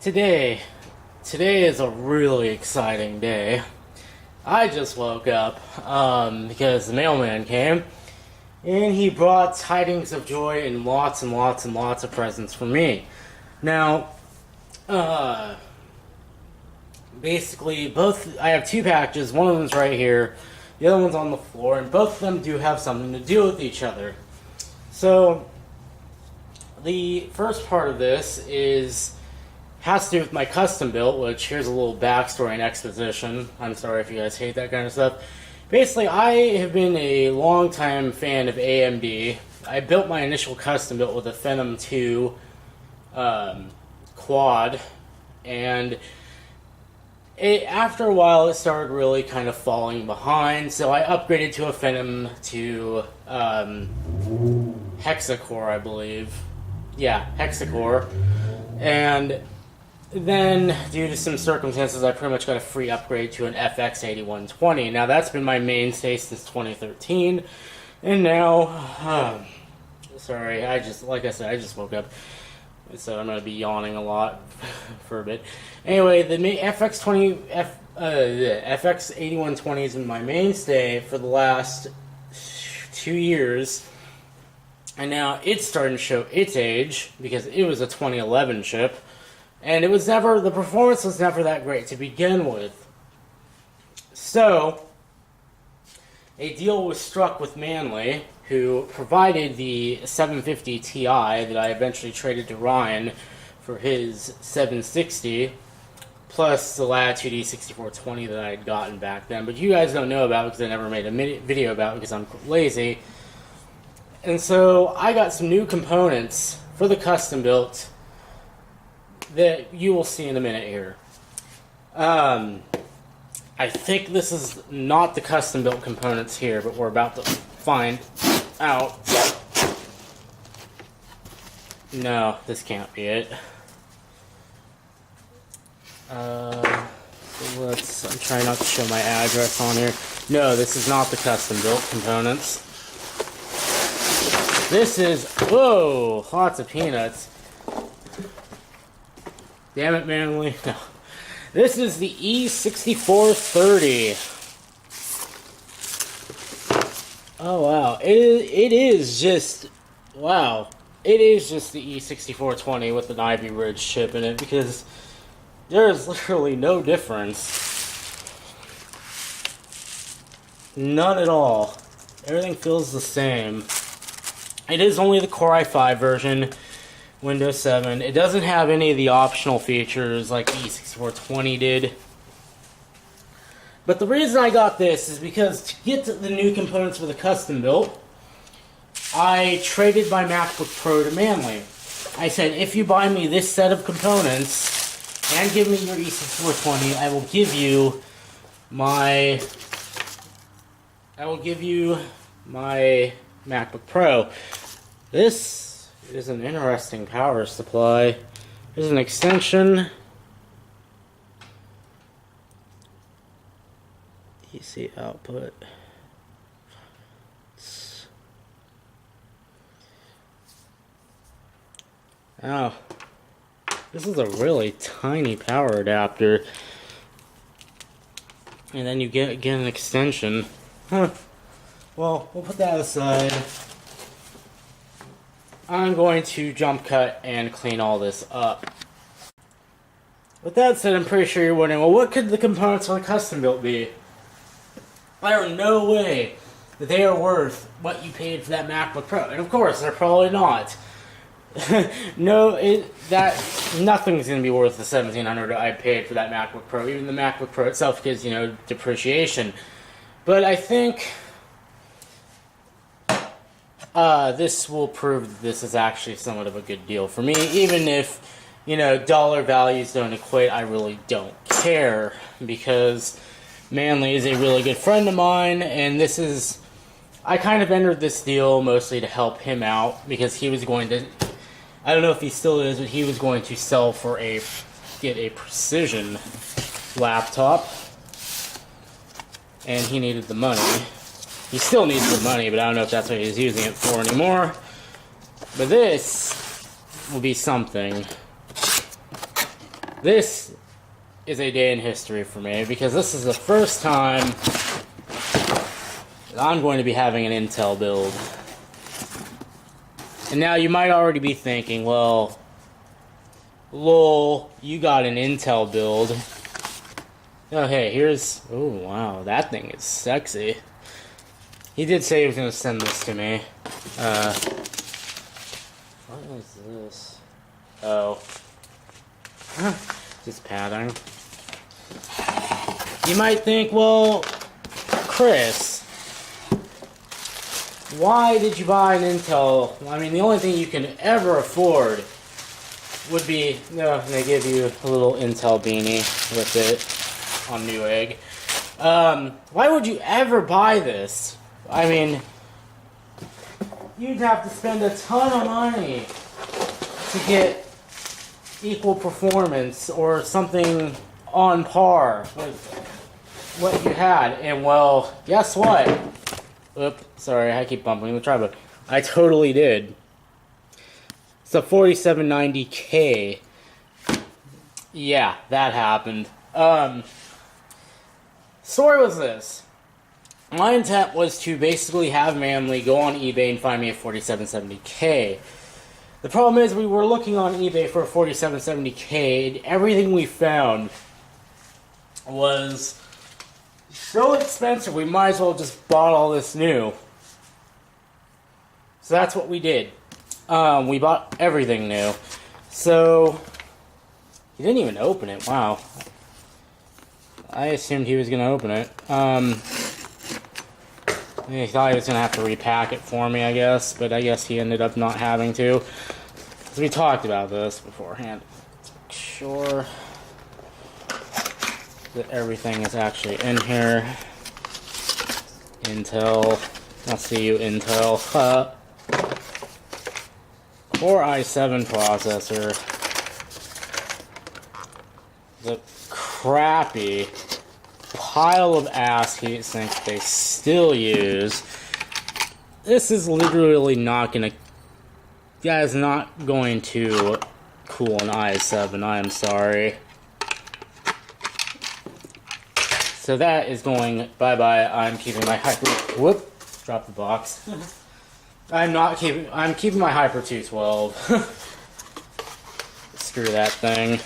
Today is a really exciting day. I just woke up because the mailman came and he brought tidings of joy and lots and lots and lots of presents for me. Now, basically, I have two packages. One of them's right here, the other one's on the floor, and both of them do have something to do with each other. So, the first part of this has to do with my custom built, which here's a little backstory and exposition. I'm sorry if you guys hate that kind of stuff. Basically, I have been a long-time fan of AMD. I built my initial custom built with a Phenom 2 quad, and after a while it started really kind of falling behind, so I upgraded to a Phenom 2 hexacore, I believe. Yeah, hexacore. And then, due to some circumstances, I pretty much got a free upgrade to an FX 8120. Now, that's been my mainstay since 2013. And now, sorry, like I said, I just woke up. So I'm going to be yawning a lot for a bit. Anyway, the FX 8120 has been my mainstay for the last 2 years. And now it's starting to show its age, because it was a 2011 chip. And the performance was never that great to begin with. So, a deal was struck with Manly, who provided the 750 Ti that I eventually traded to Ryan for his 760, plus the Latitude E6420 that I had gotten back then. But you guys don't know about it because I never made a video about it because I'm lazy. And so, I got some new components for the custom built that you will see in a minute here. I think this is not the custom built components here, but we're about to find out. No, this can't be it. I'm trying not to show my address on here. No, this is not the custom built components. This is, whoa, lots of peanuts. Damn it, Manly. No. This is the E6430. Oh, wow. It is just, wow. It is just the E6420 with an Ivy Ridge chip in it, because there is literally no difference. None at all. Everything feels the same. It is only the Core i5 version. Windows 7. It doesn't have any of the optional features like the E6420 did. But the reason I got this is because to get to the new components for the custom built, I traded my MacBook Pro to Manly. I said, if you buy me this set of components and give me your E6420, I will give you my MacBook Pro. This is an interesting power supply. There's an extension. DC output. Oh, this is a really tiny power adapter. And then you get an extension. Huh. Well, we'll put that aside. I'm going to jump cut and clean all this up. With that said, I'm pretty sure you're wondering, well, what could the components for the custom built be? There are no way that they are worth what you paid for that MacBook Pro. And of course, they're probably not. Nothing's going to be worth the $1,700 I paid for that MacBook Pro. Even the MacBook Pro itself gives, depreciation. But I think this will prove that this is actually somewhat of a good deal for me. Even if, dollar values don't equate, I really don't care. Because Manly is a really good friend of mine, and I kind of entered this deal mostly to help him out, because he was going to, I don't know if he still is, but he was going to get a Precision laptop, and he needed the money. He still needs the money, but I don't know if that's what he's using it for anymore. But this will be something. This is a day in history for me because this is the first time that I'm going to be having an Intel build. And now you might already be thinking, well, lol, you got an Intel build. Oh, hey, here's... Oh, wow, that thing is sexy. He did say he was going to send this to me. What is this? Oh. Just padding. You might think, well, Chris, why did you buy an Intel? I mean, the only thing you can ever afford would be, they give you a little Intel beanie with it on Newegg. Why would you ever buy this? I mean, you'd have to spend a ton of money to get equal performance or something on par with what you had. And well, guess what? Oop, sorry, I keep bumping the tripod. I totally did. It's a 4790K. Yeah, that happened. Story was this. My intent was to basically have Manly go on eBay and find me a 4770K. The problem is we were looking on eBay for a 4770K, and everything we found was so expensive we might as well just bought all this new. So that's what we did. We bought everything new. So he didn't even open it. Wow. I assumed he was going to open it. He thought he was going to have to repack it for me, I guess. But I guess he ended up not having to. So we talked about this beforehand. Let's make sure that everything is actually in here. Intel. I'll see you, Intel. Core i7 processor. The crappy pile of ass heatsink they still use. This is literally not gonna... That is not going to cool an i7, I am sorry. So that is going bye-bye. I'm keeping my Hyper... Whoop! Drop the box. I'm keeping my Hyper 212. Screw that thing.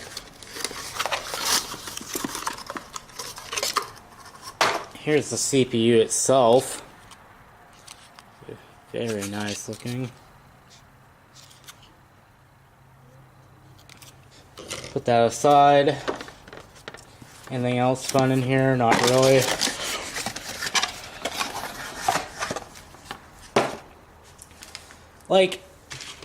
Here's the CPU itself. Very nice looking. Put that aside. Anything else fun in here? Not really. Like,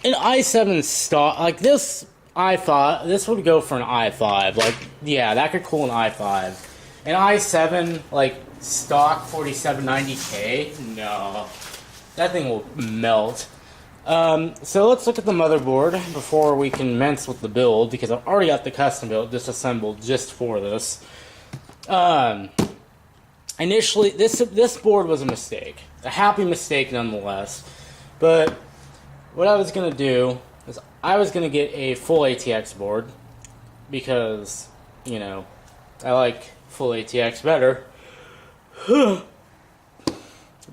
an i7 stock, like this i5, this would go for an i5. Like, yeah, that could cool an i5. An i7, like, stock 4790K? No. That thing will melt. So let's look at the motherboard before we commence with the build, because I've already got the custom build disassembled just for this. Initially, this board was a mistake. A happy mistake nonetheless. But what I was going to do is I was going to get a full ATX board because, you know, I like full ATX better.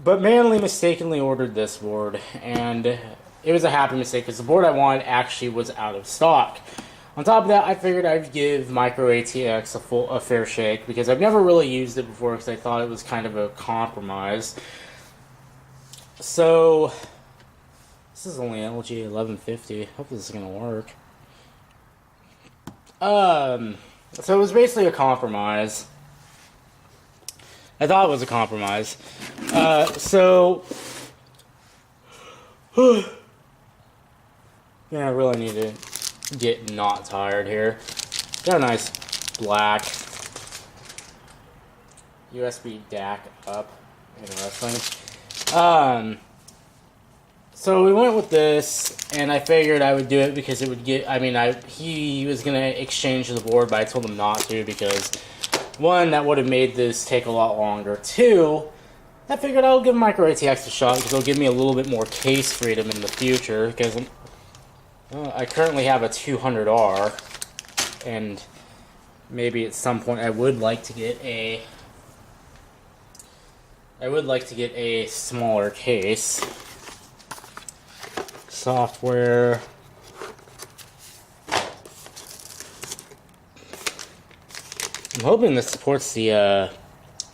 But Manly mistakenly ordered this board, and it was a happy mistake because the board I wanted actually was out of stock. On top of that, I figured I'd give Micro ATX a fair shake because I've never really used it before because I thought it was kind of a compromise. So this is only LG 1150. Hopefully this is gonna work. So it was basically a compromise. I thought it was a compromise. So yeah, I really need to get not tired here. Got a nice black USB DAC up. Interesting. So we went with this, and I figured I would do it because it would get, he was going to exchange the board, but I told him not to because, one, that would have made this take a lot longer. Two, I figured I'll give Micro ATX a shot because it'll give me a little bit more case freedom in the future because I currently have a 200R, and maybe at some point I would like to get a smaller case. Software. I'm hoping this supports the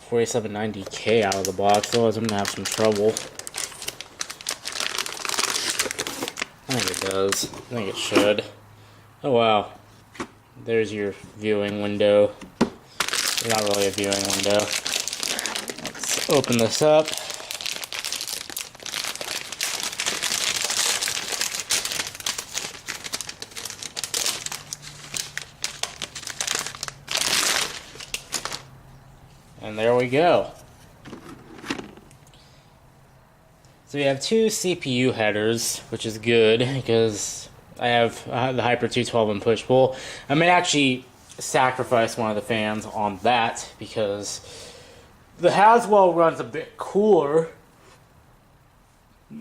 4790K out of the box, otherwise I'm gonna have some trouble. I think it does. I think it should. Oh wow. There's your viewing window. Not really a viewing window. Let's open this up. And there we go. So we have two CPU headers, which is good because I have the Hyper 212 and push-pull. I may actually sacrifice one of the fans on that because the Haswell runs a bit cooler.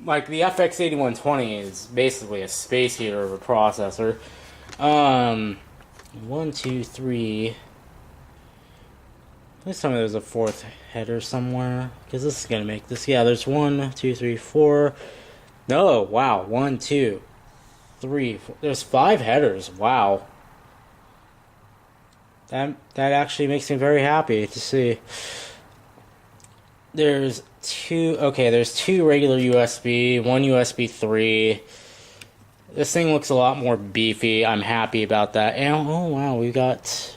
Like the FX 8120 is basically a space heater of a processor. 1, 2, 3. Please tell me there's a fourth header somewhere, because this is going to make this. Yeah, there's 1, 2, 3, 4. No, wow. 1, 2, 3, 4. There's 5 headers. Wow. That actually makes me very happy to see. There's 2. Okay, there's 2 regular USB, 1 USB 3. This thing looks a lot more beefy. I'm happy about that. And oh wow, we got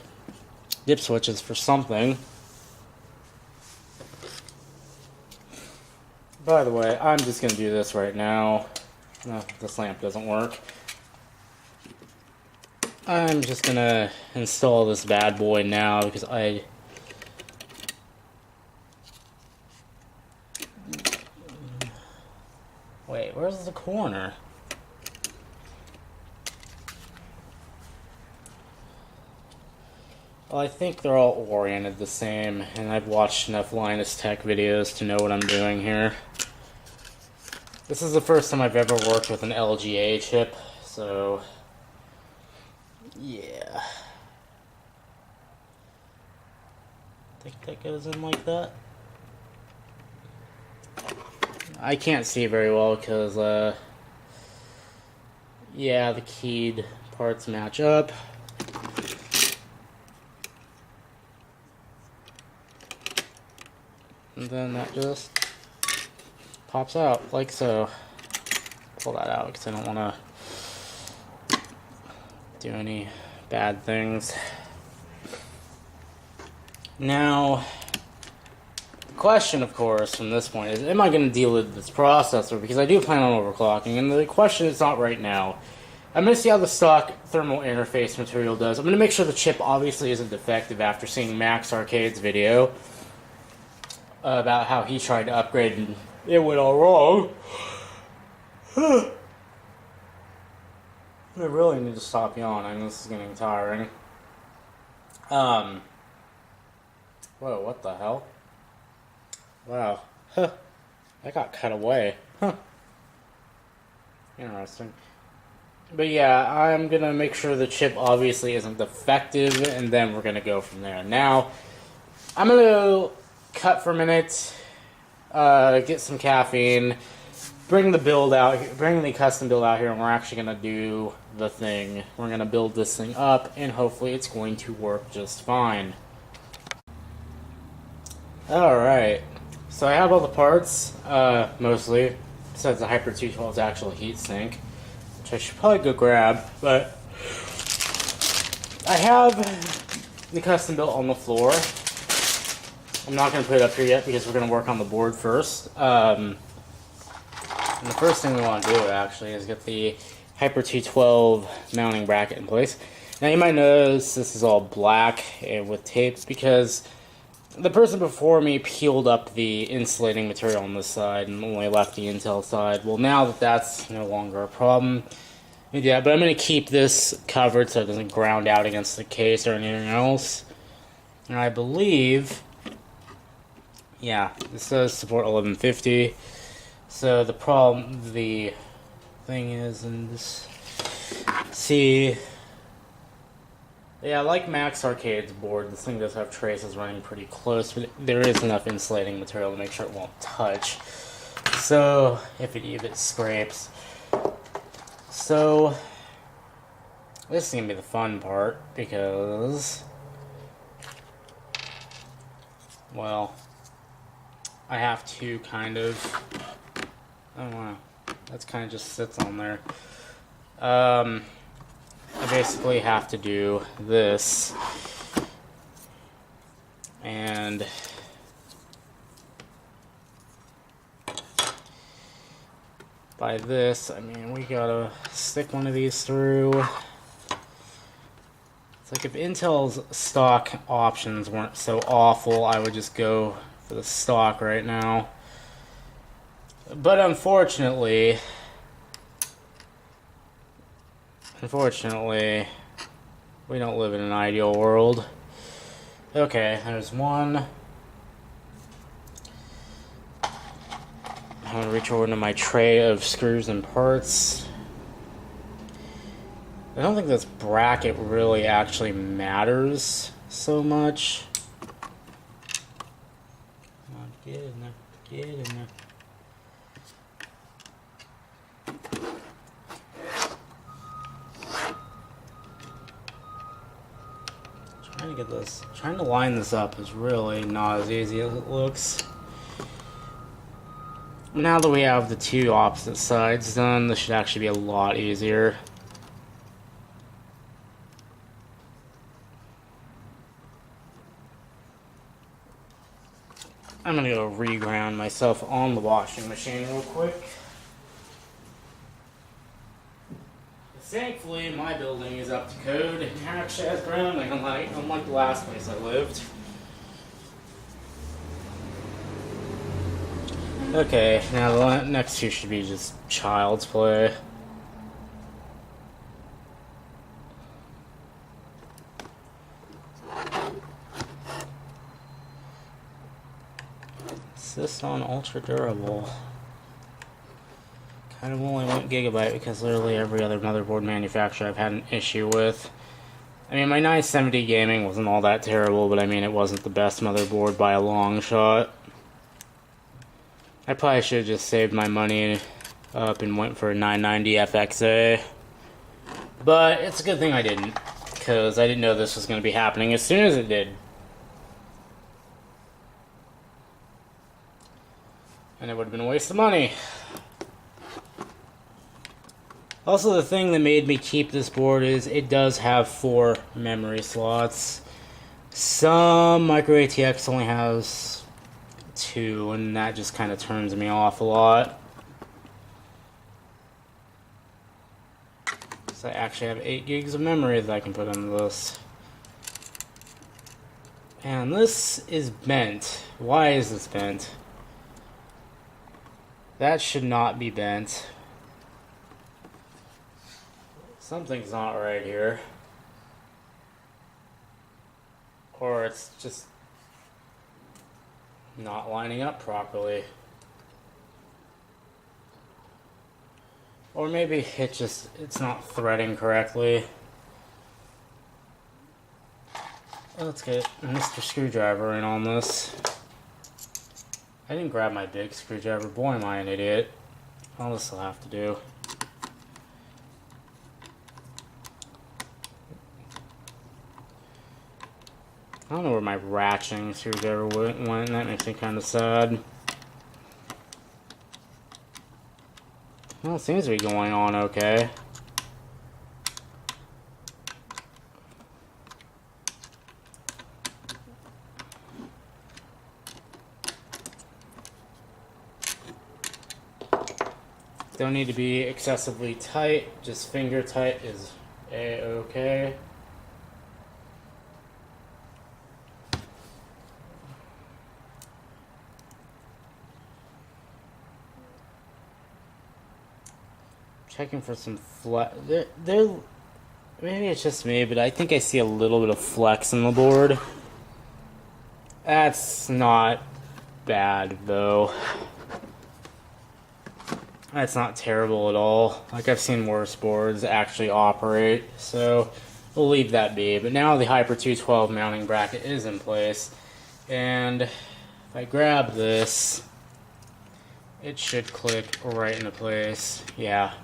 dip switches for something. By the way, I'm just going to do this right now. No, this lamp doesn't work. I'm just going to install this bad boy now because Wait, where's the corner? Well, I think they're all oriented the same, and I've watched enough Linus Tech videos to know what I'm doing here. This is the first time I've ever worked with an LGA chip, so yeah. I think that goes in like that. I can't see very well because, yeah, the keyed parts match up. And then that just pops out like so. Pull that out because I don't want to do any bad things. Now, the question, of course, from this point is, am I going to delid this processor? Because I do plan on overclocking, and the question is not right now. I'm going to see how the stock thermal interface material does. I'm going to make sure the chip obviously isn't defective after seeing Max Arcade's video about how he tried to upgrade and it went all wrong. I really need to stop yawning. This is getting tiring. Whoa, what the hell? Wow. Huh. That got cut away. Huh. Interesting. But yeah, I'm gonna make sure the chip obviously isn't defective, and then we're gonna go from there. Now, I'm gonna cut for a minute, get some caffeine, bring the custom build out here, and we're actually gonna do the thing. We're gonna build this thing up, and hopefully it's going to work just fine. Alright, so I have all the parts, mostly, besides the Hyper 212's actual heatsink, which I should probably go grab, but I have the custom built on the floor. I'm not going to put it up here yet because we're going to work on the board first. And the first thing we want to do, actually, is get the Hyper 212 mounting bracket in place. Now, you might notice this is all black and with tapes because the person before me peeled up the insulating material on this side and only left the Intel side. Well, now that that's no longer a problem, yeah, but I'm going to keep this covered so it doesn't ground out against the case or anything else. And I believe, yeah, this does support 1150. So the thing is, and this, see, Yeah, like Max Arcade's board, this thing does have traces running pretty close, but there is enough insulating material to make sure it won't touch. So, if it scrapes. So, this is going to be the fun part, because, well, I have to kind of, I don't know, that's kind of just sits on there. I basically have to do this, and by this, I mean we gotta stick one of these through. It's like if Intel's stock options weren't so awful, I would just go for the stock right now. But unfortunately, we don't live in an ideal world. Okay, there's one. I'm gonna reach over into my tray of screws and parts. I don't think this bracket really actually matters so much. Come on, get in there. Get in there. Trying to line this up is really not as easy as it looks. Now that we have the two opposite sides done, this should actually be a lot easier. I'm gonna go reground myself on the washing machine real quick. Thankfully, my building is up to code and actually has grounding, unlike the last place I lived. Okay, now the next two should be just child's play. Insist on ultra durable. Kind of only went Gigabyte because literally every other motherboard manufacturer I've had an issue with. I mean, my 970 gaming wasn't all that terrible, but I mean, it wasn't the best motherboard by a long shot. I probably should have just saved my money up and went for a 990 FXA. But it's a good thing I didn't, because I didn't know this was going to be happening as soon as it did. And it would have been a waste of money. Also, the thing that made me keep this board is it does have 4 memory slots. Some micro ATX only has 2, and that just kind of turns me off a lot. So I actually have 8 gigs of memory that I can put into this. And this is bent. Why is this bent? That should not be bent. Something's not right here. Or it's just not lining up properly. Or maybe it's not threading correctly. Let's get Mr. Screwdriver in on this. I didn't grab my big screwdriver. Boy, am I an idiot. All this will have to do. I don't know where my ratcheting screwdriver went. That makes me kind of sad. Well, it seems to be going on okay. Don't need to be excessively tight, just finger tight is a-okay. Checking for some flex. Maybe it's just me, but I think I see a little bit of flex in the board. That's not bad, though. That's not terrible at all. Like, I've seen worse boards actually operate, so we'll leave that be. But now the Hyper 212 mounting bracket is in place. And if I grab this, it should click right into place. Yeah.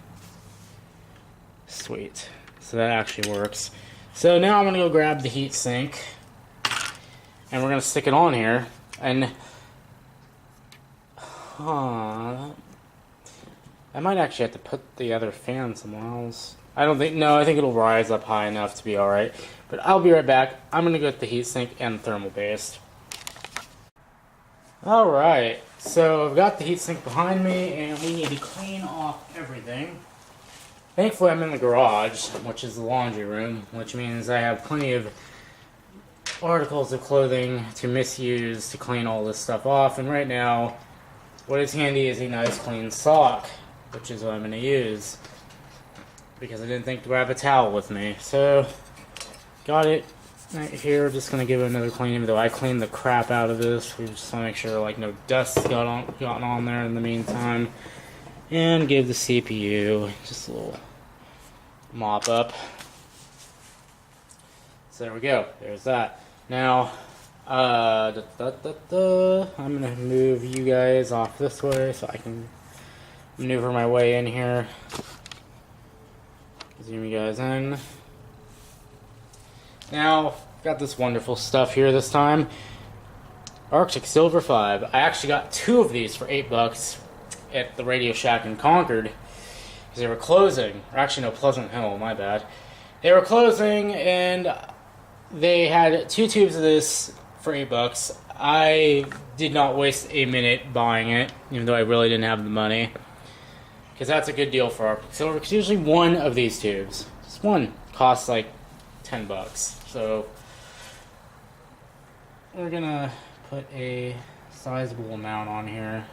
Sweet. So that actually works. So now I'm going to go grab the heat sink. And we're going to stick it on here. And I might actually have to put the other fan somewhere else. I think it'll rise up high enough to be alright. But I'll be right back. I'm going to get the heatsink and thermal paste. Alright, so I've got the heatsink behind me, and we need to clean off everything. Thankfully I'm in the garage, which is the laundry room, which means I have plenty of articles of clothing to misuse to clean all this stuff off. And right now, what is handy is a nice clean sock, which is what I'm going to use, because I didn't think to grab a towel with me. So, got it right here. Just going to give it another clean, even though I cleaned the crap out of this. We just want to make sure like no dust's gotten on there in the meantime. And give the CPU just a little mop up. So there we go. There's that. Now, I'm going to move you guys off this way so I can maneuver my way in here. Zoom you guys in. Now, got this wonderful stuff here this time. Arctic Silver 5. I actually got 2 of these for $8 at the Radio Shack in Concord, because they were closing. Or actually, no, Pleasant Hill, my bad. They were closing, and they had 2 tubes of this for $8. I did not waste a minute buying it, even though I really didn't have the money, because that's a good deal for Arctic Silver, because usually one of these tubes, just one, costs like $10. So we're gonna put a sizable amount on here.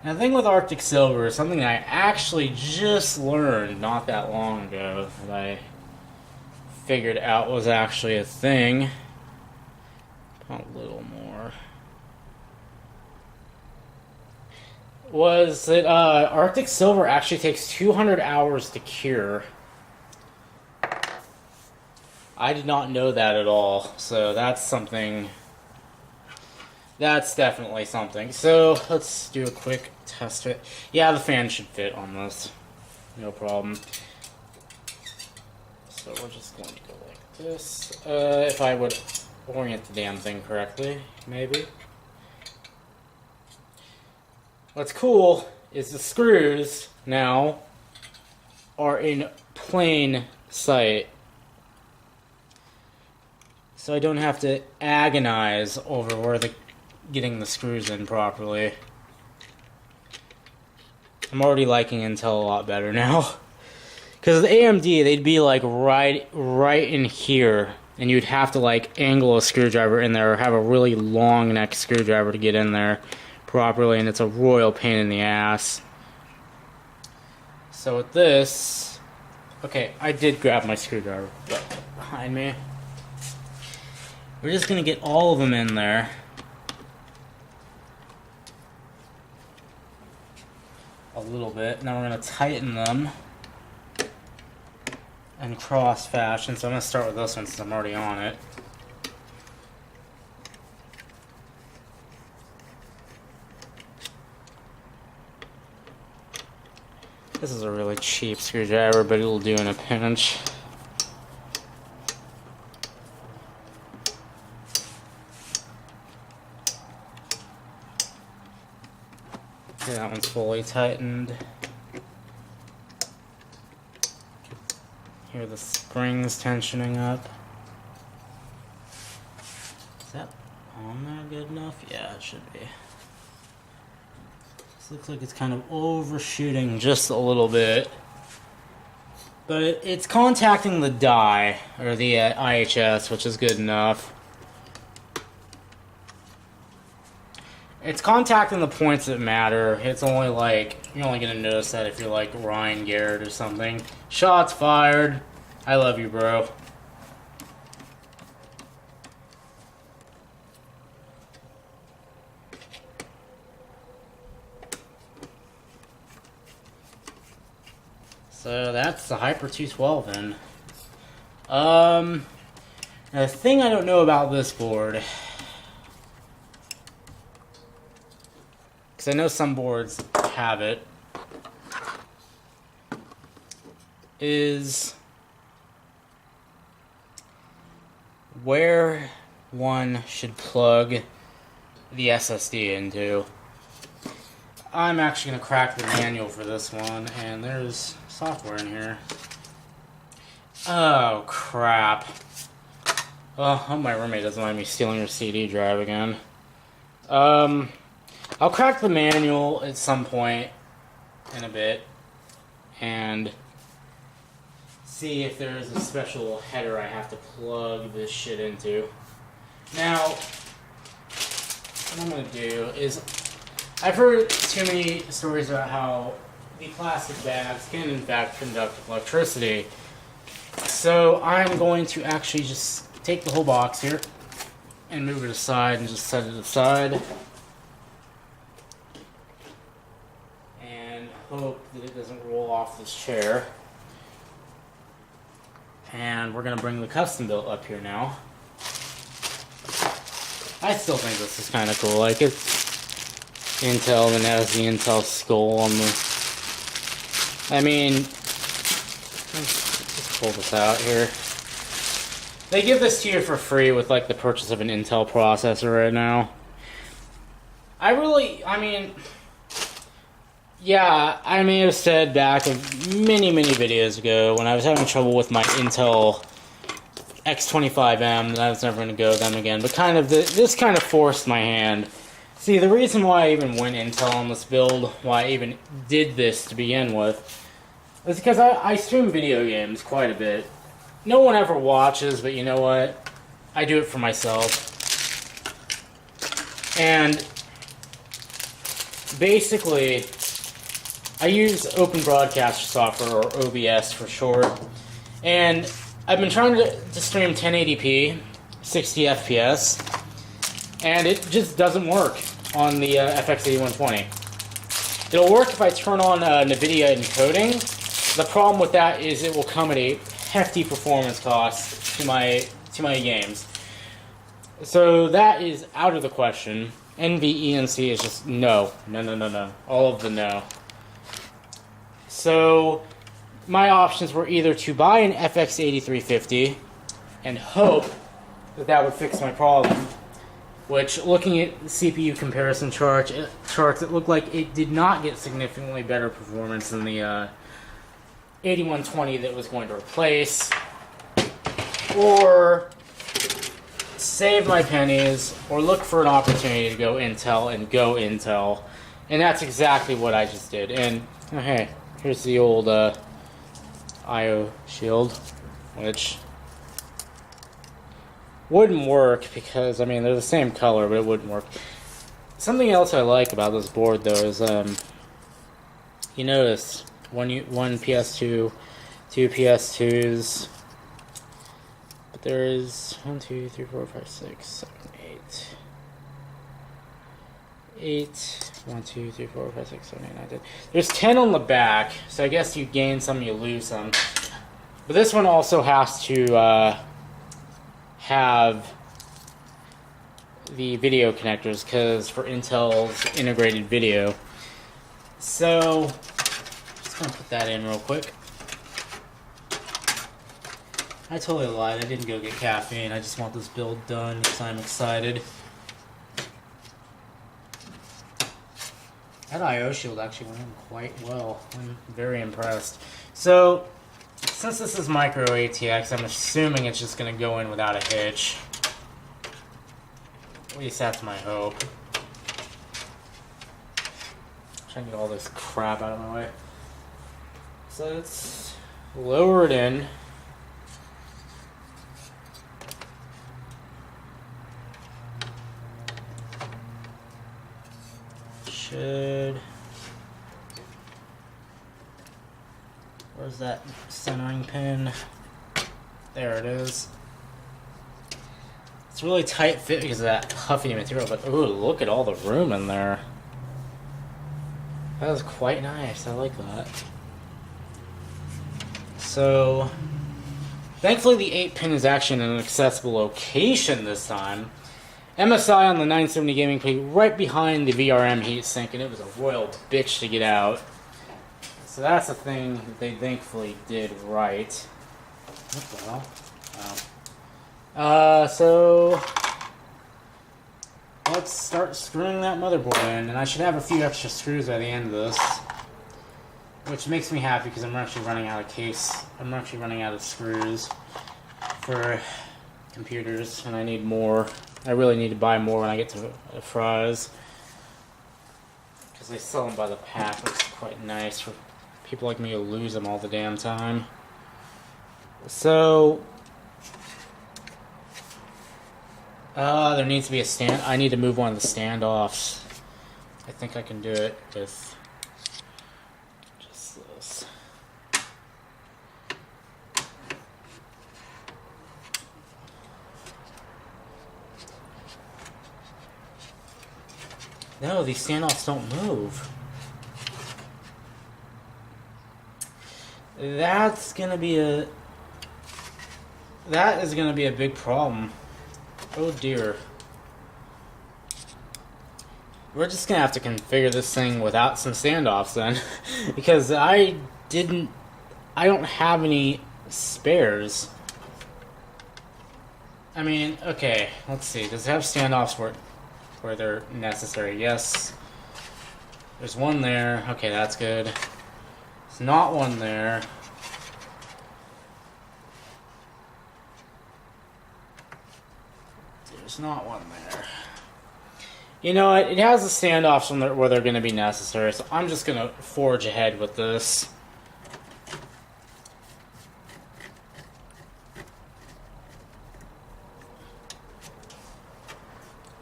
Now the thing with Arctic Silver is something I actually just learned not that long ago that I figured out was actually a thing. A little more. Was that Arctic Silver actually takes 200 hours to cure. I did not know that at all, so that's something. That's definitely something. So let's do a quick test fit. Yeah, the fan should fit on this. No problem. So we're just going to go like this. If I would orient the damn thing correctly, maybe. What's cool is the screws now are in plain sight. So I don't have to agonize over where getting the screws in properly. I'm already liking Intel a lot better now. Because with AMD, they'd be like right in here, and you'd have to like angle a screwdriver in there or have a really long neck screwdriver to get in there properly, and it's a royal pain in the ass. So with this, okay, I did grab my screwdriver behind me. We're just gonna get all of them in there. A little bit. Now we're gonna tighten them in cross fashion. So I'm gonna start with this one since I'm already on it. This is a really cheap screwdriver, but it'll do in a pinch. Okay, that one's fully tightened. Hear the springs tensioning up. Is that on there good enough? Yeah, it should be. This looks like it's kind of overshooting just a little bit. But it's contacting the die, or the IHS, which is good enough. It's contacting the points that matter. It's only like, you're only going to notice that if you're like Ryan Garrett or something. Shots fired. I love you, bro. So that's the Hyper 212 then. Now the thing I don't know about this board, because I know some boards have it, is where one should plug the SSD into. I'm actually going to crack the manual for this one, and there's software in here. Oh, crap. Well, I hope my roommate doesn't mind me stealing her CD drive again. I'll crack the manual at some point in a bit, and see if there's a special header I have to plug this shit into. Now, what I'm going to do is, I've heard too many stories about how the plastic bags can in fact conduct electricity. So I'm going to actually just take the whole box here and move it aside and just set it aside. And hope that it doesn't roll off this chair. And we're going to bring the custom built up here now. I still think this is kind of cool. Like, it's Intel, and it has the Intel skull on the... I mean, let's just pull this out here. They give this to you for free with, like, the purchase of an Intel processor right now. I mean... Yeah, I may have said back many, many videos ago when I was having trouble with my Intel X25M that I was never going to go them again, but this kind of forced my hand. See, the reason why I even went Intel on this build, why I even did this to begin with, is because I stream video games quite a bit. No one ever watches, but you know what? I do it for myself. And basically, I use Open Broadcaster Software, or OBS for short, and I've been trying to stream 1080p, 60 FPS, and it just doesn't work on the FX8120. It'll work if I turn on NVIDIA encoding. The problem with that is it will come at a hefty performance cost to my games. So that is out of the question. NVENC is just no. All of the no. So my options were either to buy an FX8350 and hope that would fix my problem, which, looking at the CPU comparison charts, it looked like it did not get significantly better performance than the 8120 that it was going to replace, or save my pennies, or look for an opportunity to go Intel, and that's exactly what I just did. And oh, hey, here's the old IO shield, which wouldn't work because, I mean, they're the same color, but it wouldn't work. Something else I like about this board, though, is you notice one PS2, two PS2s, but there is 1, 2, 3, 4, 5, 6, 7, 8, 1, 2, 3, 4, 5, 6, 7, 8, 9, 10. There's 10 on the back, so I guess you gain some, you lose some. But this one also has to have the video connectors, because for Intel's integrated video. So, just gonna put that in real quick. I totally lied, I didn't go get caffeine, I just want this build done because I'm excited. That IO shield actually went in quite well. I'm very impressed. So, since this is micro ATX, I'm assuming it's just going to go in without a hitch. At least that's my hope. Trying to get all this crap out of my way. So let's lower it in. Where's that centering pin? There it is. It's really tight fit because of that puffy material, but ooh, look at all the room in there. That was quite nice. I like that. So, thankfully the 8-pin is actually in an accessible location this time. MSI on the 970 gaming plate right behind the VRM heatsink, and it was a royal bitch to get out. So that's a thing that they thankfully did right. What the hell? Oh. So let's start screwing that motherboard in, and I should have a few extra screws by the end of this, which makes me happy because I'm actually running out of screws for computers, and I need more. I really need to buy more when I get to Fry's, because they sell them by the pack, which is quite nice for people like me who lose them all the damn time. So there needs to be a stand. I need to move one of the standoffs. I think I can do it with just this. No, these standoffs don't move. That is gonna be a big problem. Oh dear. We're just gonna have to configure this thing without some standoffs then. Because I don't have any spares. I mean, okay, let's see. Does it have standoffs where they're necessary? Yes. There's one there. Okay, that's good. There's not one there. There's not one there. You know what? It has the standoffs where they're going to be necessary, so I'm just going to forge ahead with this.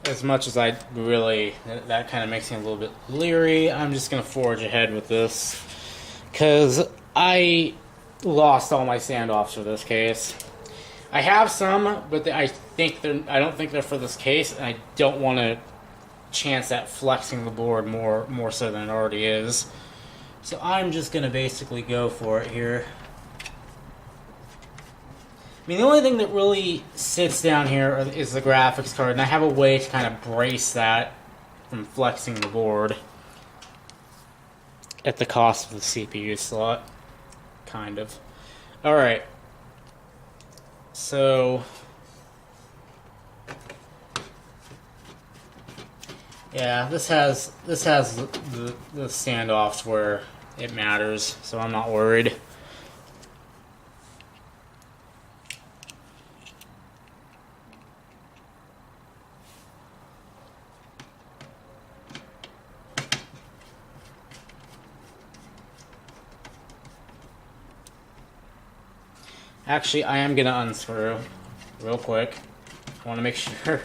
As much as that kind of makes me a little bit leery, I'm just going to forge ahead with this. Because I lost all my standoffs for this case. I have some, but I don't think they're for this case, and I don't want to chance at flexing the board more so than it already is. So I'm just going to basically go for it here. I mean, the only thing that really sits down here is the graphics card, and I have a way to kind of brace that from flexing the board at the cost of the CPU slot, kind of. Alright. So yeah, this has the standoffs where it matters, so I'm not worried. Actually, I am going to unscrew real quick. I want to make sure.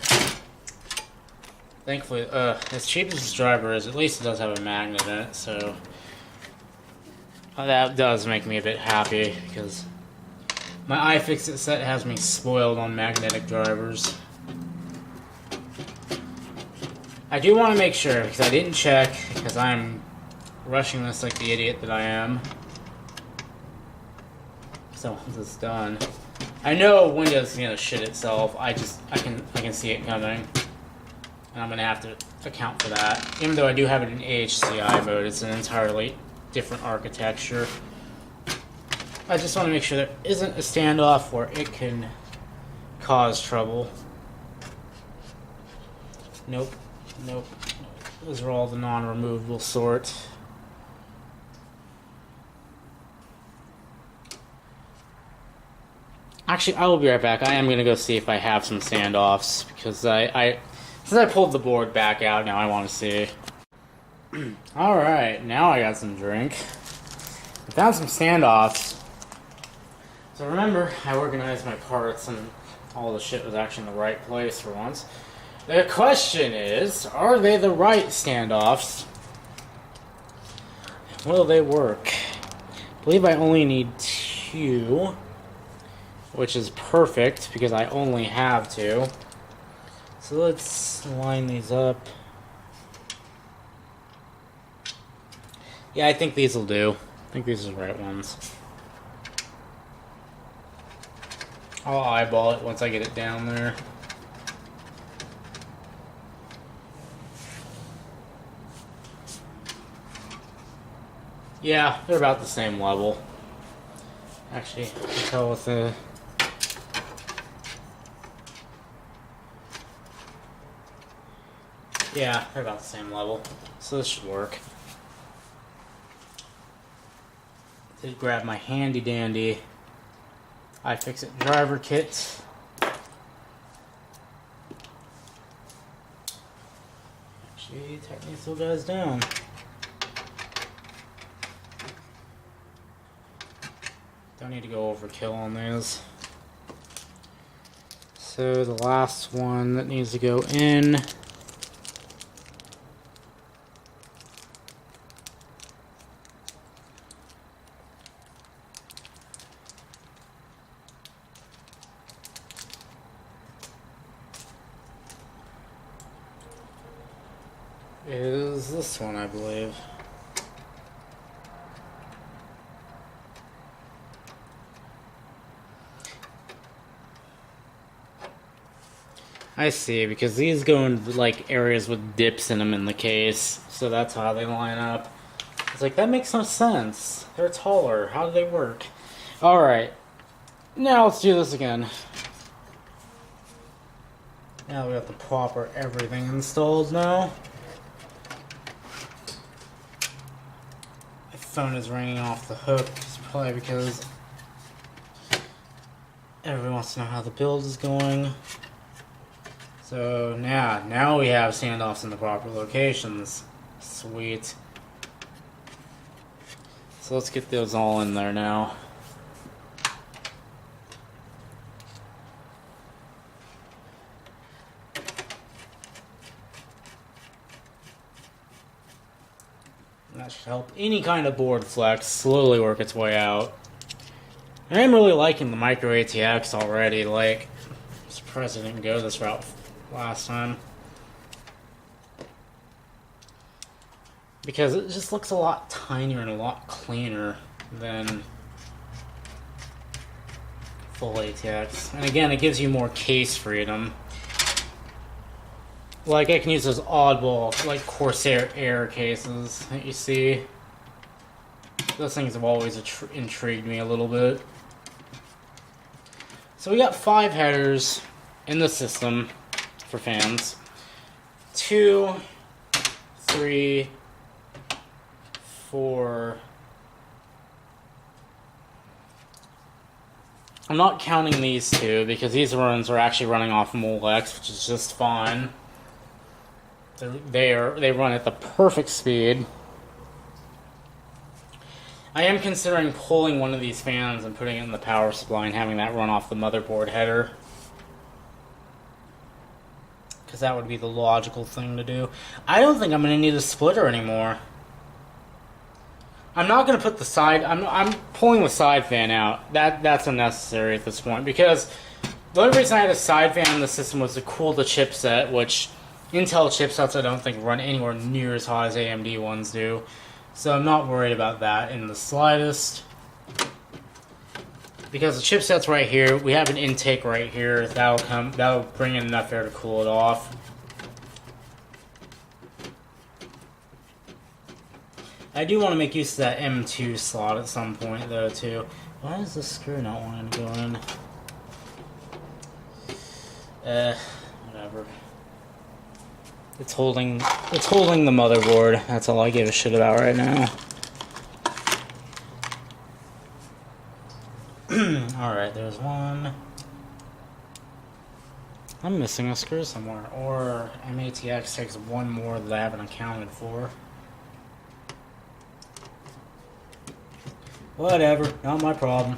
Thankfully, as cheap as this driver is, at least it does have a magnet in it, so that does make me a bit happy, because my iFixit set has me spoiled on magnetic drivers. I do want to make sure, because I didn't check, because I'm rushing this like the idiot that I am. So once it's done, I know Windows is gonna shit itself. I can see it coming, and I'm gonna have to account for that. Even though I do have it in AHCI mode, it's an entirely different architecture. I just want to make sure there isn't a standoff where it can cause trouble. Nope, nope. Those are all the non-removable sort. Actually, I will be right back. I am going to go see if I have some standoffs, because since I pulled the board back out, now I want to see. Alright, now I got some drink. I found some standoffs. So remember, I organized my parts and all the shit was actually in the right place for once. The question is, are they the right standoffs? Will they work? I believe I only need 2. Which is perfect, because I only have 2. So let's line these up. Yeah, I think these will do. I think these are the right ones. I'll eyeball it once I get it down there. Yeah, they're about the same level. Actually, I can tell with the... Yeah, they're about the same level. So this should work. Did grab my handy dandy iFixit driver kit. Actually, tighten these little guys down. Don't need to go overkill on those. So the last one that needs to go in is this one, I believe. I see, because these go into like areas with dips in them in the case, so that's how they line up. It's like, that makes no sense. They're taller. How do they work? Alright. Now let's do this again. Now we got the proper everything installed now. My phone is ringing off the hook. It's probably because everyone wants to know how the build is going. So now we have standoffs in the proper locations. Sweet. So let's get those all in there now. That should help any kind of board flex slowly work its way out. I am really liking the micro ATX already. Like, I'm surprised I didn't go this route last time. Because it just looks a lot tinier and a lot cleaner than full ATX. And again, it gives you more case freedom. Like, I can use those oddball, like, Corsair Air cases that you see. Those things have always intrigued me a little bit. So we got 5 headers in the system for fans. 2, 3, 4. I'm not counting these 2 because these runs are actually running off Molex, which is just fine. They run at the perfect speed. I am considering pulling one of these fans and putting it in the power supply and having that run off the motherboard header. Because that would be the logical thing to do. I don't think I'm going to need a splitter anymore. I'm not going to put the side... I'm pulling the side fan out. That's unnecessary at this point. Because the only reason I had a side fan in the system was to cool the chipset, which Intel chipsets I don't think run anywhere near as hot as AMD ones do. So I'm not worried about that in the slightest. Because the chipset's right here, we have an intake right here. That'll bring in enough air to cool it off. I do want to make use of that M2 slot at some point though too. Why is this screw not wanting to go in? Whatever. It's holding the motherboard. That's all I give a shit about right now. Alright, there's one. I'm missing a screw somewhere. Or MATX takes one more that I haven't accounted for. Whatever, not my problem.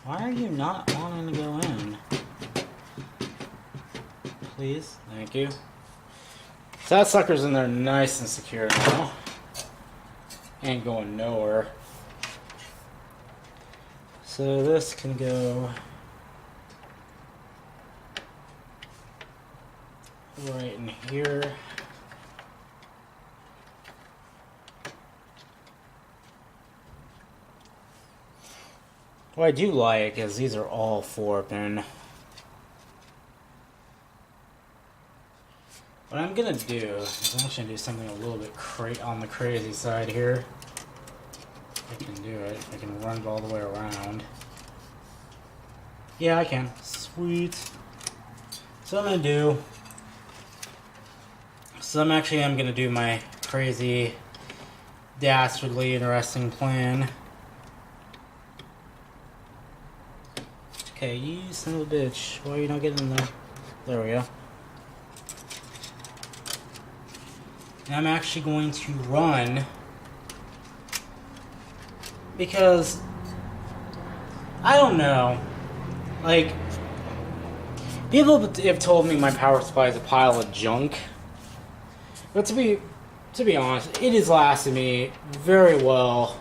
Why are you not wanting to go in? Please, thank you. So that sucker's in there nice and secure now. Ain't going nowhere. So this can go right in here. What I do like is these are all 4-pin. What I'm gonna do is I'm actually gonna do something a little bit on the crazy side here. I can do it. I can run it all the way around. Yeah, I can. Sweet. So I'm gonna do. I'm gonna do my crazy, dastardly interesting plan. Okay, you son of a bitch. Why are you not getting in there? There we go. And I'm actually going to run because I don't know. Like, people have told me my power supply is a pile of junk. But to be honest, it has lasted me very well.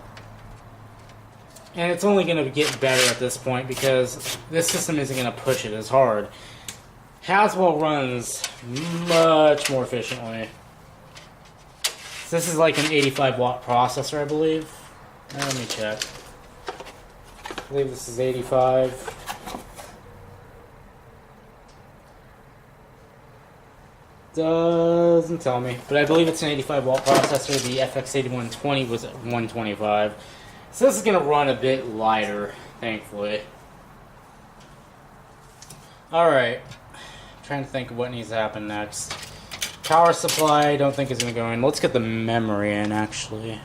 And it's only going to get better at this point because this system isn't going to push it as hard. Haswell runs much more efficiently. So this is like an 85 watt processor, I believe. Let me check. I believe this is 85. Doesn't tell me, but I believe it's an 85 watt processor. The FX8120 was at 125. So this is going to run a bit lighter, thankfully. Alright. Trying to think of what needs to happen next. Power supply, I don't think is going to go in. Let's get the memory in, actually.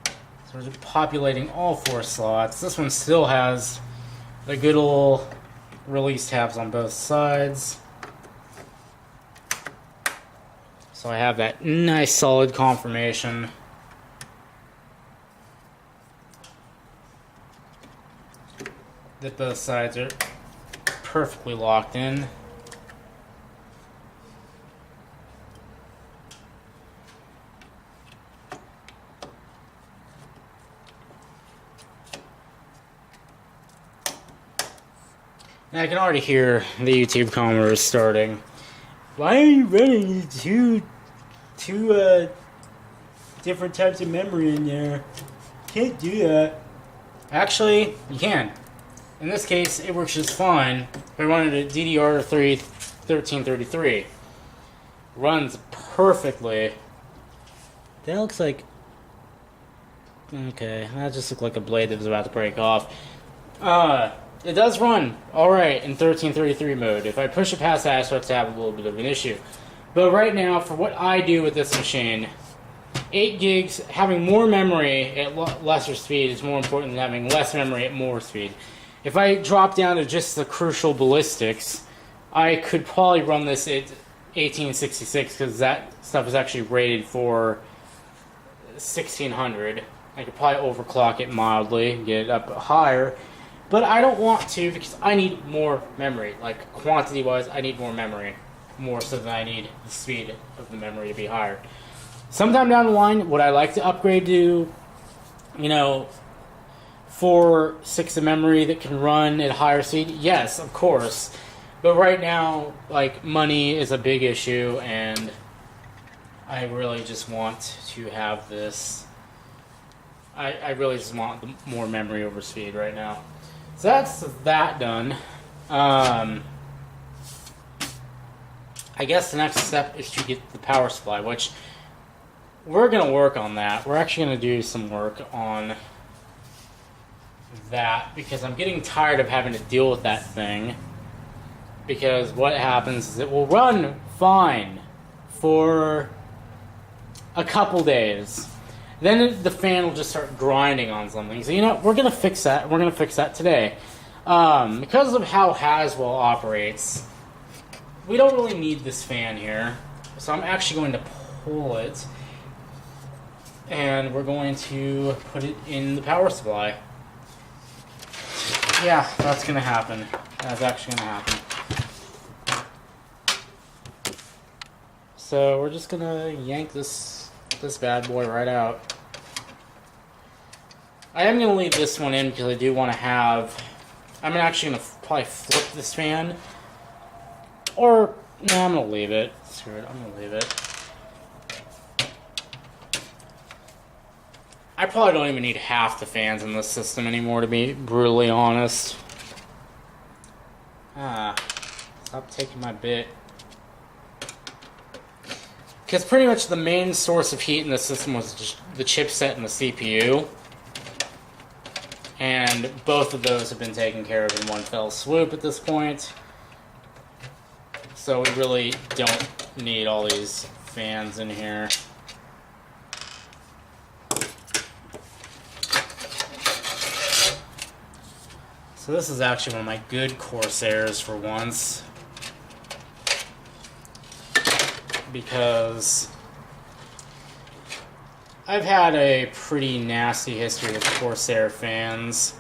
So we're populating all 4 slots. This one still has the good old release tabs on both sides. So I have that nice solid confirmation. That both sides are perfectly locked in. Now I can already hear the YouTube comments starting. Why are you running two different types of memory in there? Can't do that. Actually, you can. In this case, it works just fine. If I run it at DDR3 1333, runs perfectly. That looks like. Okay, that just looked like a blade that was about to break off. It does run alright in 1333 mode. If I push it past that, I start to have a little bit of an issue. But right now, for what I do with this machine, 8 gigs, having more memory at lesser speed is more important than having less memory at more speed. If I drop down to just the crucial ballistics, I could probably run this at 1866 because that stuff is actually rated for 1600. I could probably overclock it mildly, get it up higher. But I don't want to because I need more memory. Like, quantity-wise, I need more memory. More so than I need the speed of the memory to be higher. Sometime down the line, would I like to upgrade to, 4, 6 of memory that can run at higher speed? Yes, of course. But right now, like, money is a big issue, and I really just want to have this. I really just want more memory over speed right now. So that's that done. I guess the next step is to get the power supply, which we're going to work on that. We're actually going to do some work on that because I'm getting tired of having to deal with that thing. Because what happens is it will run fine for a couple days. Then the fan will just start grinding on something. So, we're going to fix that. We're going to fix that today. Because of how Haswell operates, we don't really need this fan here. So I'm actually going to pull it. And we're going to put it in the power supply. Yeah, that's going to happen. That's actually going to happen. So we're just going to yank this bad boy right out. I am going to leave this one in because I do want to have... I'm actually going to probably flip this fan. Or, no, I'm going to leave it. Screw it, I'm going to leave it. I probably don't even need half the fans in this system anymore, to be brutally honest. Stop taking my bit. Because pretty much the main source of heat in the system was just the chipset and the CPU. And both of those have been taken care of in one fell swoop at this point. So we really don't need all these fans in here. So this is actually one of my good Corsairs for once. Because I've had a pretty nasty history with Corsair fans.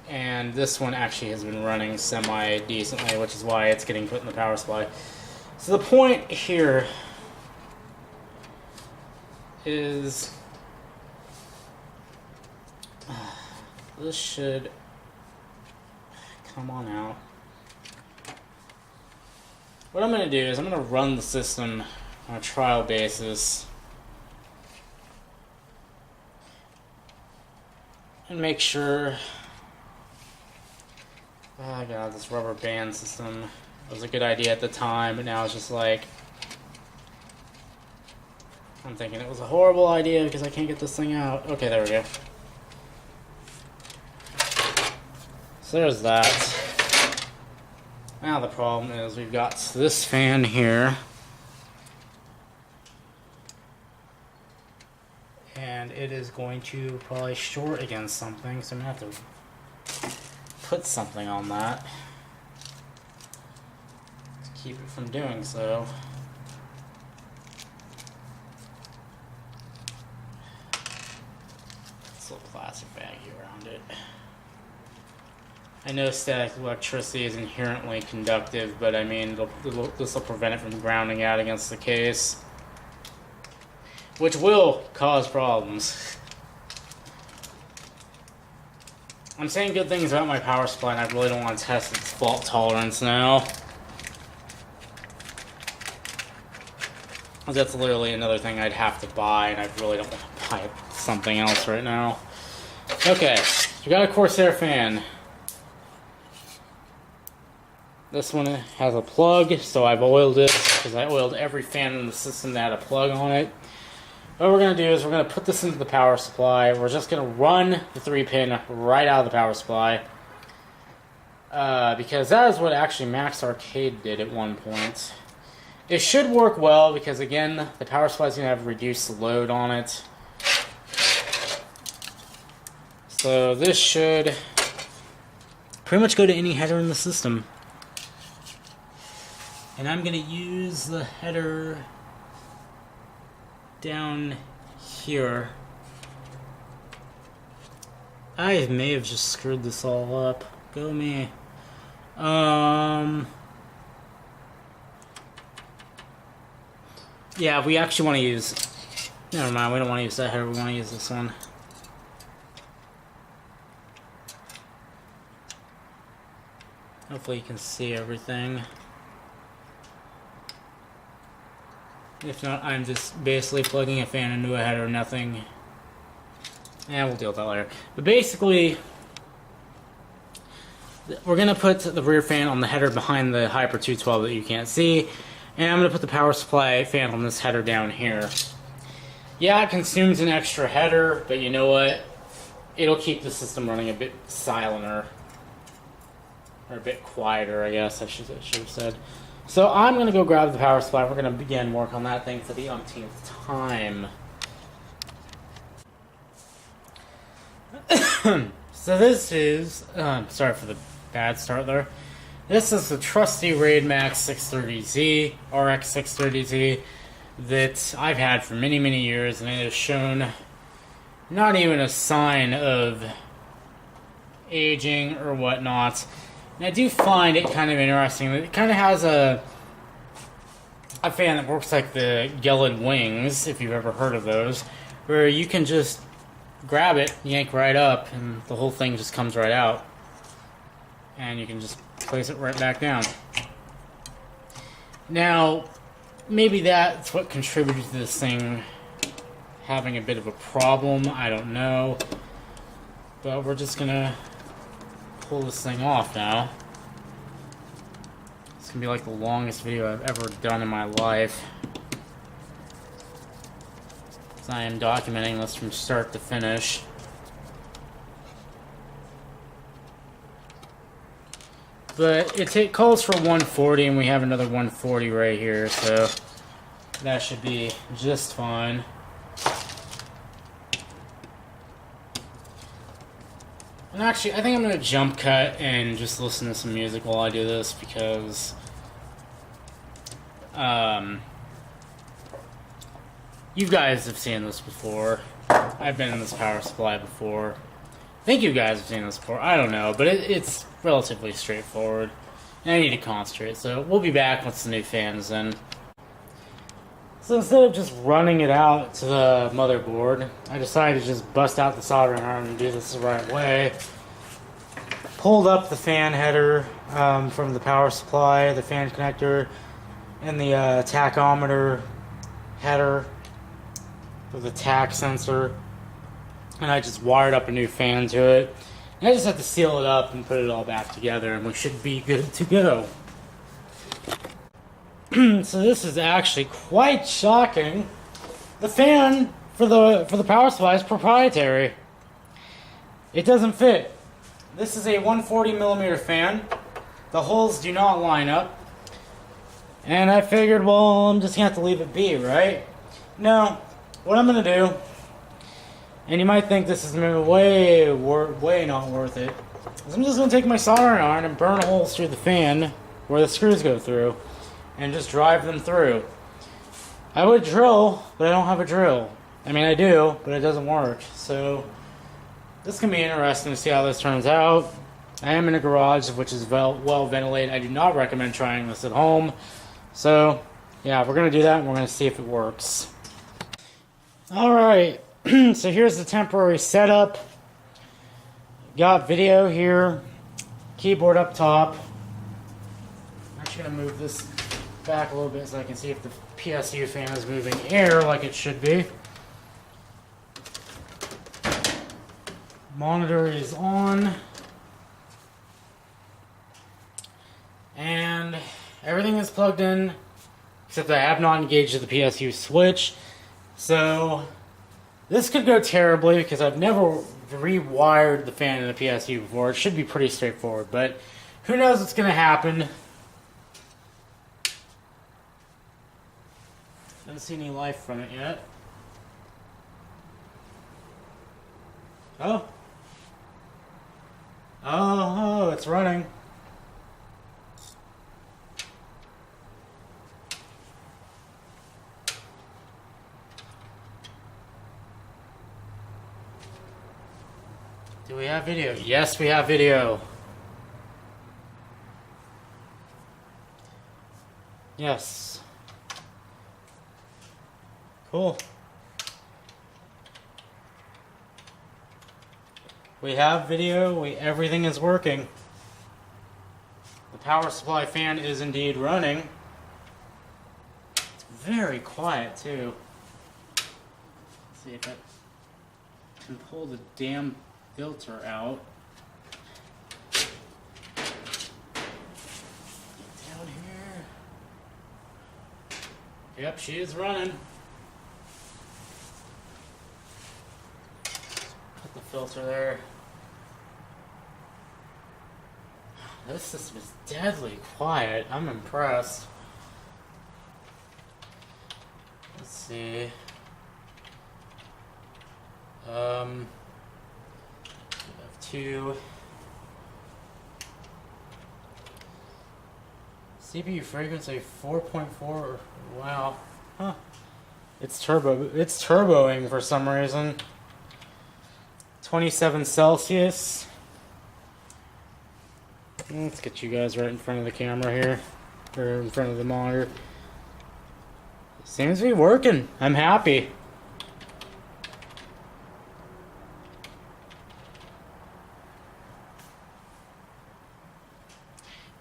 And this one actually has been running semi-decently, which is why it's getting put in the power supply. So the point here is this should come on out. What I'm going to do is I'm going to run the system on a trial basis and make sure. Oh god, this rubber band system was a good idea at the time, but now it's just like, I'm thinking it was a horrible idea because I can't get this thing out. Okay, there we go. So there's that. Now the problem is we've got this fan here. And it is going to probably short against something, so I'm going to have to put something on that to keep it from doing so. This little plastic baggie around it. I know static electricity is inherently conductive, but I mean, this will prevent it from grounding out against the case, which will cause problems. I'm saying good things about my power supply, and I really don't want to test its fault tolerance now. That's literally another thing I'd have to buy, and I really don't want to buy something else right now. Okay, we got a Corsair fan. This one has a plug, so I've oiled it, because I oiled every fan in the system that had a plug on it. What we're going to do is we're going to put this into the power supply. We're just going to run the 3-pin right out of the power supply. Because that is what actually Max Arcade did at one point. It should work well because, again, the power supply is going to have reduced load on it. So this should pretty much go to any header in the system. And I'm going to use the header down here. I may have just screwed this all up. Go me. Yeah, we actually want to use... Never mind, we don't want to use that header, we want to use this one. Hopefully you can see everything. If not, I'm just basically plugging a fan into a header, nothing. Yeah, we'll deal with that later. But basically, we're going to put the rear fan on the header behind the Hyper 212 that you can't see. And I'm going to put the power supply fan on this header down here. Yeah, it consumes an extra header, but you know what? It'll keep the system running a bit silenter. Or a bit quieter, I guess I should have said. So I'm going to go grab the power supply. We're going to begin work on that thing for the umpteenth time. So this is... sorry for the bad start there. This is the trusty Raid Max 630Z, RX 630Z, that I've had for many, many years, and it has shown not even a sign of aging or whatnot. And I do find it kind of interesting. It kind of has a fan that works like the Gelled Wings, if you've ever heard of those, where you can just grab it, yank right up, and the whole thing just comes right out. And you can just place it right back down. Now, maybe that's what contributed to this thing having a bit of a problem. I don't know. But we're just gonna pull this thing off now. It's gonna be like the longest video I've ever done in my life. So I am documenting this from start to finish. But it calls for 140, and we have another 140 right here, so that should be just fine. And actually, I think I'm going to jump cut and just listen to some music while I do this, because you guys have seen this before. I've been in this power supply before. I think you guys have seen this before. I don't know, but it's relatively straightforward. And I need to concentrate, so we'll be back once the new fan's in. So instead of just running it out to the motherboard, I decided to just bust out the soldering iron and do this the right way. Pulled up the fan header from the power supply, the fan connector, and the tachometer header with the tach sensor. And I just wired up a new fan to it. And I just have to seal it up and put it all back together, and we should be good to go. So this is actually quite shocking. The fan for the power supply is proprietary. It doesn't fit. This is a 140mm fan. The holes do not line up. And I figured, well, I'm just gonna have to leave it be, right? No, what I'm gonna do, and you might think this is way not worth it, is I'm just gonna take my soldering iron and burn holes through the fan where the screws go through, and just drive them through. I would drill, but I don't have a drill. I mean, I do, but it doesn't work. So this can be interesting to see how this turns out. I am in a garage, which is well ventilated. I do not recommend trying this at home. So yeah, we're gonna do that, and we're gonna see if it works. All right. So here's the temporary setup. Got video here, keyboard up top. I'm actually gonna move this back a little bit so I can see if the PSU fan is moving air like it should be. Monitor is on. And everything is plugged in, except I have not engaged the PSU switch. So this could go terribly because I've never rewired the fan in the PSU before. It should be pretty straightforward, but who knows what's going to happen. Don't see any life from it yet. Oh. Oh, it's running. Do we have video? Yes, we have video. Yes. Cool. We have video. Everything is working. The power supply fan is indeed running. It's very quiet too. Let's see if I can pull the damn filter out. Down here. Yep, she is running. Put the filter there. This system is deadly quiet. I'm impressed. Let's see. We have two. CPU frequency 4.4. Wow. Huh. It's turboing for some reason. 27 Celsius. Let's get you guys right in front of the camera here, or in front of the monitor. Seems to be working. I'm happy.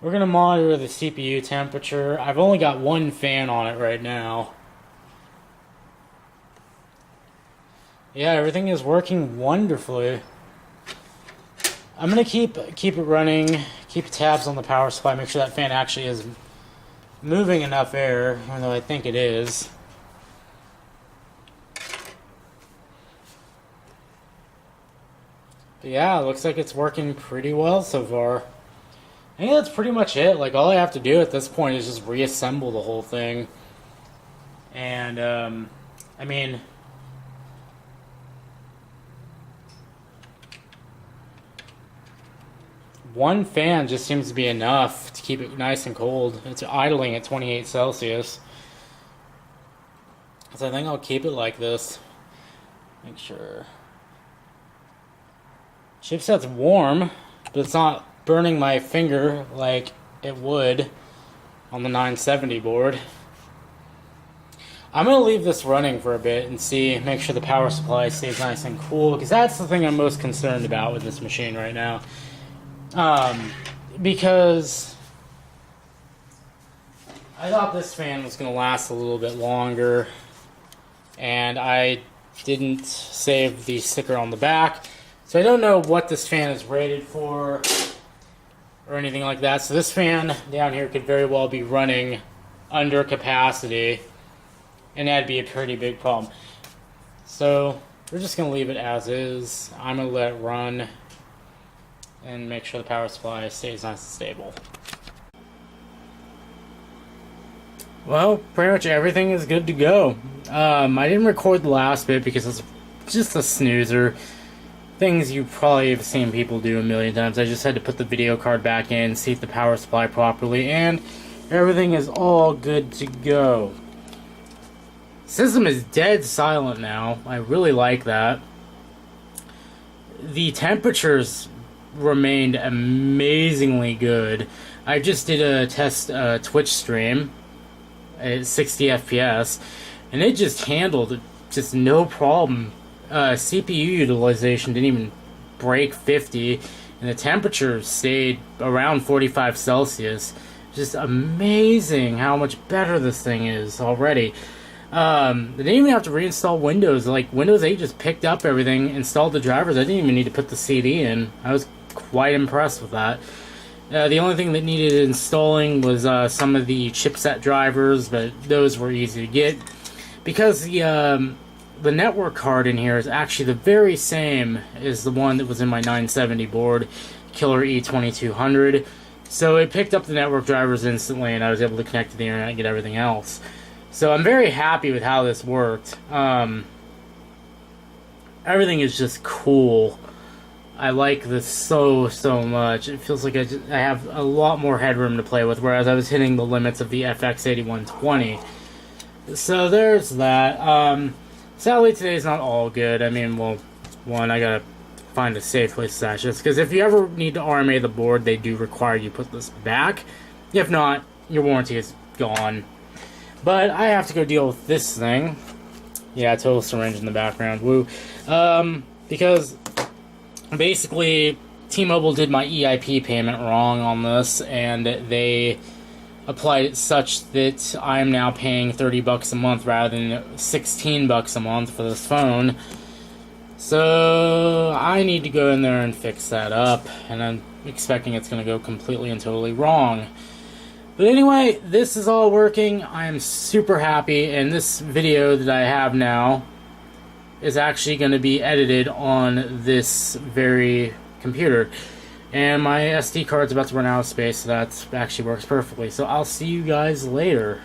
We're going to monitor the CPU temperature. I've only got one fan on it right now. Yeah, everything is working wonderfully. I'm gonna keep it running, keep tabs on the power supply, make sure that fan actually is moving enough air, even though I think it is. But yeah, it looks like it's working pretty well so far. I think that's pretty much it. Like, all I have to do at this point is just reassemble the whole thing. And, I mean, one fan just seems to be enough to keep it nice and cold. It's idling at 28 Celsius. So I think I'll keep it like this. Make sure. Chipset's warm, but it's not burning my finger like it would on the 970 board. I'm going to leave this running for a bit and see, make sure the power supply stays nice and cool, because that's the thing I'm most concerned about with this machine right now. Because I thought this fan was going to last a little bit longer, and I didn't save the sticker on the back, so I don't know what this fan is rated for or anything like that. So this fan down here could very well be running under capacity, and that'd be a pretty big problem. So we're just going to leave it as is. I'm going to let it run and make sure the power supply stays nice and stable. Well, pretty much everything is good to go. I didn't record the last bit because it's just a snoozer. Things you probably have seen people do a million times. I just had to put the video card back in, seat the power supply properly, and everything is all good to go. System is dead silent now. I really like that. The temperatures remained amazingly good. I just did a test Twitch stream at 60 FPS, and it just handled just no problem. CPU utilization didn't even break 50, and the temperature stayed around 45 Celsius. Just amazing how much better this thing is already. They didn't even have to reinstall Windows. Like, Windows 8 just picked up everything, installed the drivers. I didn't even need to put the CD in. I was quite impressed with that. The only thing that needed installing was some of the chipset drivers, but those were easy to get. Because the network card in here is actually the very same as the one that was in my 970 board, Killer E2200. So it picked up the network drivers instantly, and I was able to connect to the internet and get everything else. So I'm very happy with how this worked. Everything is just cool. I like this so much. It feels like I have a lot more headroom to play with, whereas I was hitting the limits of the FX8120. So there's that. Sadly, today's not all good. I mean, well, one, I gotta find a safe place to stash this, because if you ever need to RMA the board, they do require you put this back. If not, your warranty is gone. But I have to go deal with this thing. Yeah, total syringe in the background. Woo. Because basically, T-Mobile did my EIP payment wrong on this, and they applied it such that I'm now paying $30 a month rather than $16 a month for this phone. So I need to go in there and fix that up, and I'm expecting it's going to go completely and totally wrong. But anyway, this is all working. I am super happy, and this video that I have now is actually going to be edited on this very computer. And my SD card's about to run out of space, so that actually works perfectly. So I'll see you guys later.